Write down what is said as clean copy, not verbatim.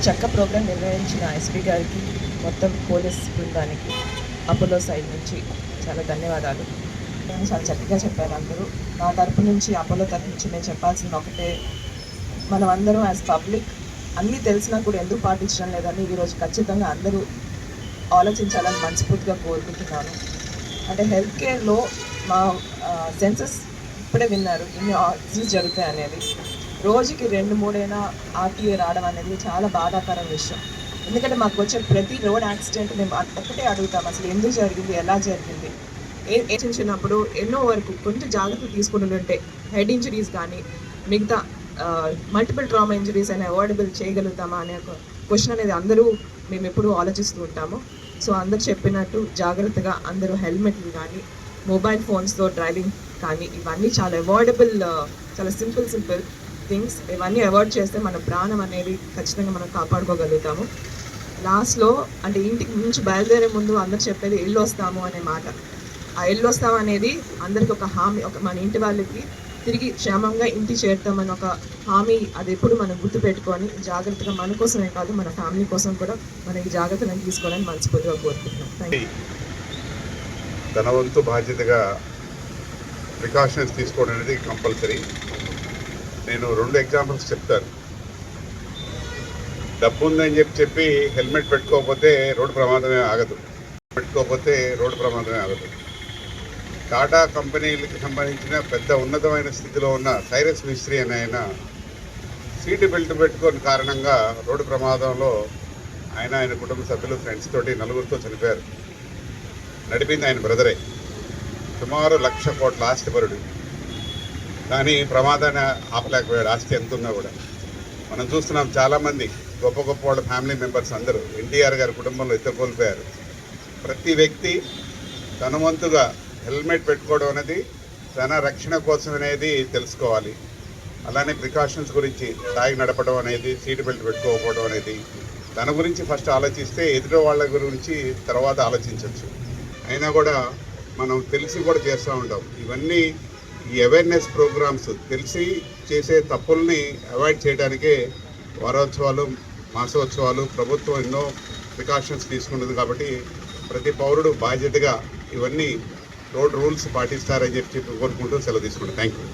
చక్క ప్రోగ్రాం నిర్వహించిన ఎస్పీ గారికి, మొత్తం పోలీస్ బృందానికి అపోలో సైడ్ నుంచి చాలా ధన్యవాదాలు. నేను చాలా చక్కగా చెప్పారు అందరూ. నా తరపు నుంచి, అపోలో తరపు నుంచి నేను చెప్పాల్సింది ఒకటే, మనం అందరం యాజ్ పబ్లిక్ అన్నీ తెలిసినా కూడా ఎందుకు పాటించడం లేదని ఈరోజు ఖచ్చితంగా అందరూ ఆలోచించాలని మనస్ఫూర్తిగా కోరుకుంటున్నాను. అంటే హెల్త్ కేర్లో మా సెన్సస్ ఇప్పుడే విన్నారు ఇన్ని ఆక్సిజన్స్ జరుగుతాయి అనేది. రోజుకి 2-3 ఆర్టీఏ రావడం అనేది చాలా బాధాకరం విషయం. ఎందుకంటే మాకు వచ్చే ప్రతి రోడ్ యాక్సిడెంట్ మేము ఒక్కటే అడుగుతాం, అసలు ఎందుకు జరిగింది, ఎలా జరిగింది. చిన్నప్పుడు ఎన్నో వరకు కొంచెం జాగ్రత్తలు తీసుకుని ఉంటే హెడ్ ఇంజరీస్ కానీ మిగతా మల్టిపుల్ ట్రామా ఇంజరీస్ అయినా అవాయిడబుల్ చేయగలుగుతామా అనే ఒక క్వశ్చన్ అనేది అందరూ మేము ఎప్పుడూ ఆలోచిస్తూ ఉంటాము. సో అందరు చెప్పినట్టు జాగ్రత్తగా అందరూ హెల్మెట్లు కానీ, మొబైల్ ఫోన్స్తో డ్రైవింగ్ కానీ ఇవన్నీ చాలా అవాయిడబుల్, చాలా సింపుల్ థింగ్స్. ఇవన్నీ అవాయిడ్ చేస్తే మన ప్రాణం అనేది ఖచ్చితంగా మనం కాపాడుకోగలుగుతాము. లాస్ట్లో అంటే ఇంటికి నుంచి బయలుదేరే ముందు అందరు చెప్పేది ఇల్లు వస్తాము అనే మాట. ఆ ఇల్లు వస్తాము అనేది అందరికి ఒక హామీ, ఒక మన ఇంటి వాళ్ళకి తిరిగి క్షేమంగా ఇంటి చేరుతామని ఒక హామీ. అది ఎప్పుడు మనం గుర్తుపెట్టుకొని జాగ్రత్తగా మన కోసమే కాదు మన ఫ్యామిలీ కోసం కూడా మనం ఈ జాగ్రత్తలను తీసుకోవాలని మనస్ఫూర్తిగా కోరుకుంటున్నాం. Thank you. తన వంతు బాధ్యతగా ప్రికాషన్స్ తీసుకోవడం అనేది కంపల్సరీ. నేను 2 ఎగ్జాంపుల్స్ చెప్తాను. డబ్బు ఉందని చెప్పి హెల్మెట్ పెట్టుకోకపోతే రోడ్డు ప్రమాదమే ఆగదు. టాటా కంపెనీలకు సంబంధించిన పెద్ద ఉన్నతమైన స్థితిలో ఉన్న సైరస్ మిస్త్రీ అనే ఆయన సీటు బెల్ట్ పెట్టుకోని కారణంగా రోడ్డు ప్రమాదంలో ఆయన కుటుంబ సభ్యులు ఫ్రెండ్స్ తోటి 4 చనిపోయారు. నడిపింది ఆయన బ్రదరే. సుమారు 1,00,000 కోట్ల ఆస్తిపరుడు, కానీ ప్రమాదాన్ని ఆపలేకపోయాడు. ఆస్తి ఎంత ఉన్నా కూడా మనం చూస్తున్నాం. చాలామంది గొప్ప వాళ్ళ ఫ్యామిలీ మెంబర్స్ అందరూ ఎన్టీఆర్ గారి కుటుంబంలో ఇద్దరు కోల్పోయారు. ప్రతి వ్యక్తి తన వంతుగా హెల్మెట్ పెట్టుకోవడం అనేది తన రక్షణ కోసం అనేది తెలుసుకోవాలి. అలానే ప్రికాషన్స్ గురించి తాగి నడపడం అనేది, సీట్ బెల్ట్ పెట్టుకోకపోవడం అనేది తన గురించి ఫస్ట్ ఆలోచిస్తే ఎదుటి వాళ్ళ గురించి తర్వాత ఆలోచించవచ్చు. అయినా కూడా మనం తెలిసి కూడా చేస్తూ ఉంటాం. ఇవన్నీ ఈ అవేర్నెస్ ప్రోగ్రామ్స్ తెలిసి చేసే తప్పుల్ని అవాయిడ్ చేయడానికే వారోత్సవాలు, మాసోత్సవాలు, ప్రభుత్వం ఎన్నో ప్రికాషన్స్ తీసుకున్నది. కాబట్టి ప్రతి పౌరుడు బాధ్యతగా ఇవన్నీ రోడ్ రూల్స్ పాటిస్తారని చెప్పి కోరుకుంటూ సెలవు తీసుకుంటాం. Thank you.